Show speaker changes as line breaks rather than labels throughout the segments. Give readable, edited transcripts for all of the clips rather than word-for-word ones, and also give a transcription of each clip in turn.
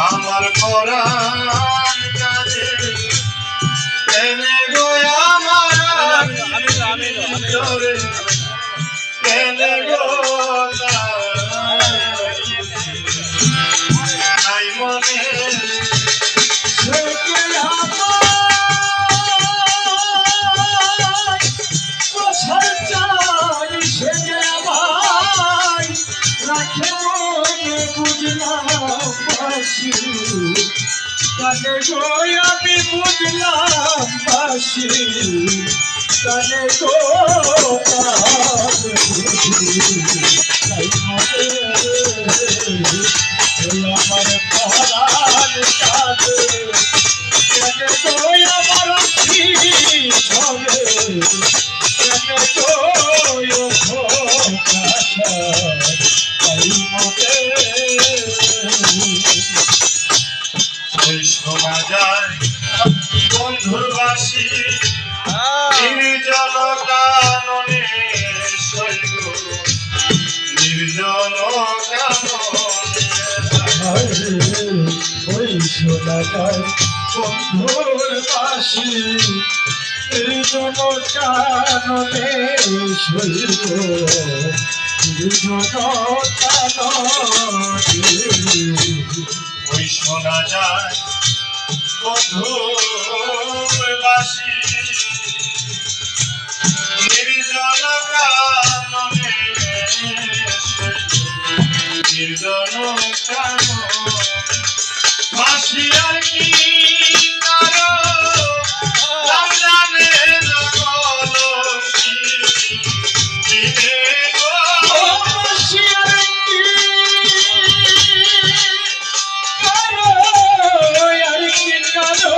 আমার পরাণ কাজে কেনে গো আমার ভিতরে কেনে গো নাই মনে
তানে গো আমি বুঝলাম বাসি তানে গো আমার পরাণ কাঁদে কেনে গো আমার ধরে কেনে গো
শোনা যায় বন্ধুর বাসি নির্জন কাননে শৈল নির্জন
ওই শোনা যায় বন্ধুর বাসি নির্জন কাননে শৈল নির্জন কাননে
ওই শোনা যায় বন্ধুর বাসি নির্জন কাননে নির্জন কাননে বাসি আর কি কারো নাম জানে না বলো কি দিনে গো
বাসি আর কি কারো আর কি কারো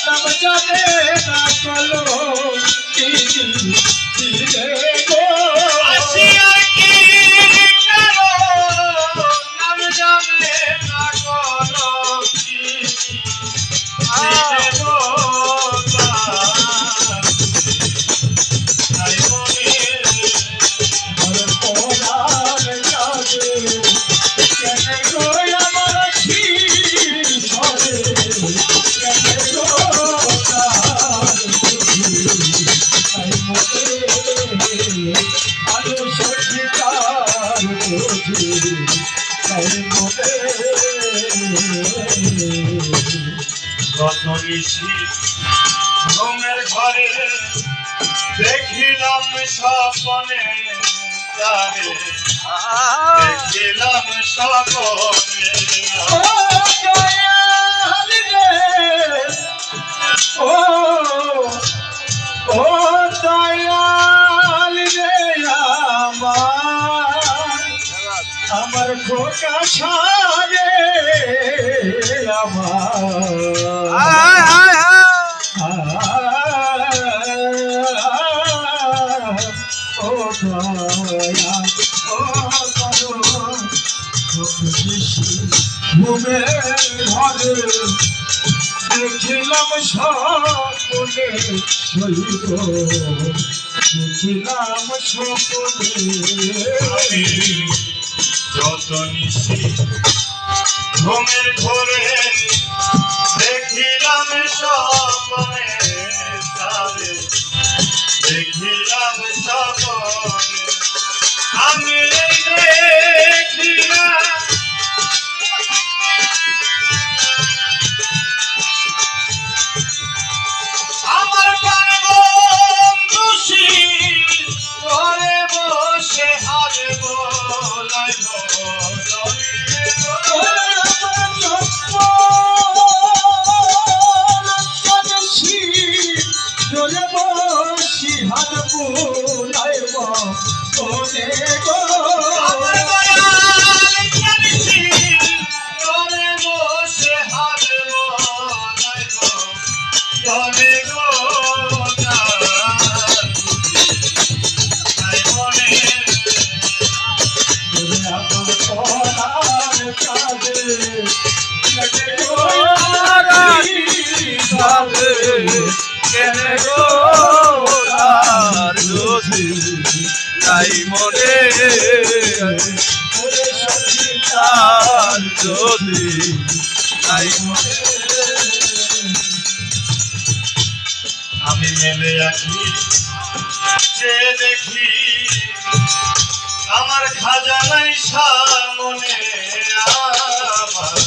নাম জানে না বলো কি দিনে গো
বাসি আর কি কারো নাম জানে না বলো কি দিনে গো তাই মনে
আমার পরাণ কাঁদে কেনে গো আমার আখি ঝরে কেনে গো তাই মনে আলো সঠিকার বোঝে তাই মনে
গত নিশি ঘুমের ঘরে দেখিলাম স্বপ্নে তারে দেখিলাম স্বপ্নে
ও দয়াল রে ও ও দয়াল রে আমার খোকা ছাড়ে ও দয়া ও ঘুমের ঘরে দেখিলাম সকলে শৈব দেখিলাম সকলে
যত নিশি ঘুমের ঘরে দেখিলাম স্বপ্নে তারে দেখিলাম স্বপ্নে আমি দেখিলাম আমার বন্ধু ঘরে বসে হারব লাইব
জলে বসি হাত বুলাইব আর যদি নাই মনে
আমি মেলে আছি যে দেখি আমার খাজানাই সামনে আমার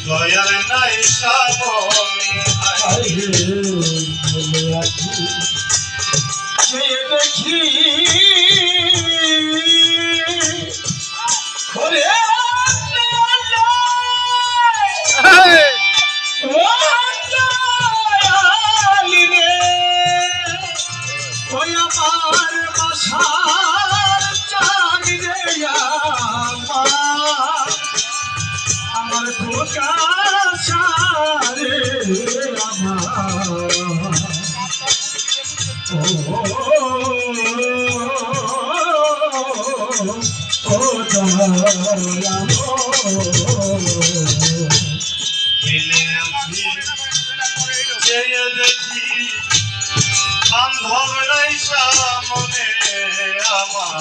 দয়ার নাই সামনে
আরে বলে আছি সে দেখি ওরে আমার খোকা সারে
মিলে আছি চেয়ে দেখি বান্ধব নাই সামনে আমার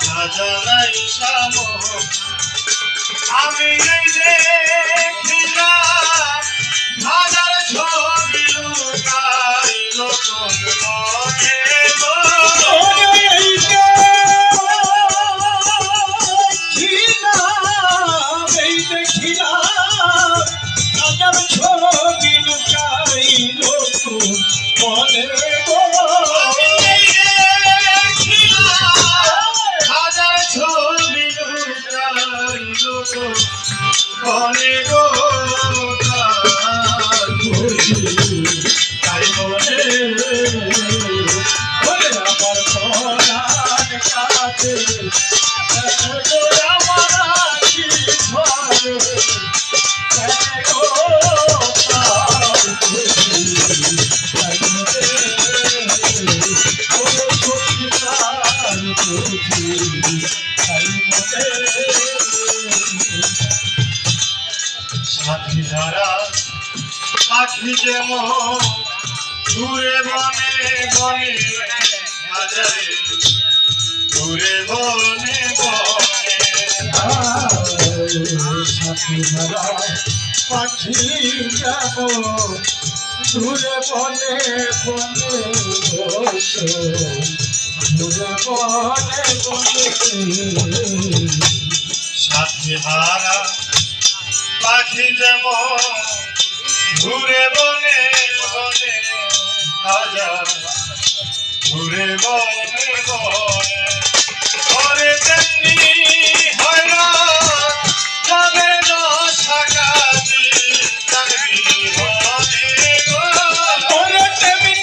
খাজানাই সামনে আমি এই দেখিলাম হাজার ছবি লুকাই নতুন মনে গো। আমি এই দেখিলাম হাজার ছবি লুকাই নতুন মনে গো। তাই মনে সাথী ধারা পাখি যেমন ঘুরে বনে বনে হাজারে ঘুরে বনে বনে
সাথী ধরা পাখি যাব দূরে বনে বনে বসে দূরে বনে বনে
সাথী হারা পাখি যেমন ঘুরে বনে বনে হাজার ঘুরে বনে বনে ঘরে তেমনি হয় না তবে দশাকাশি জানবি বনে গো। ঘরে তেমনি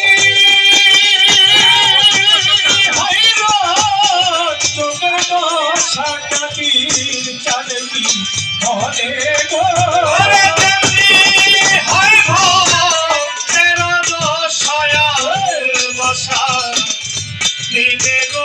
হয় ভবের দশায়ার বসা দিতে গো।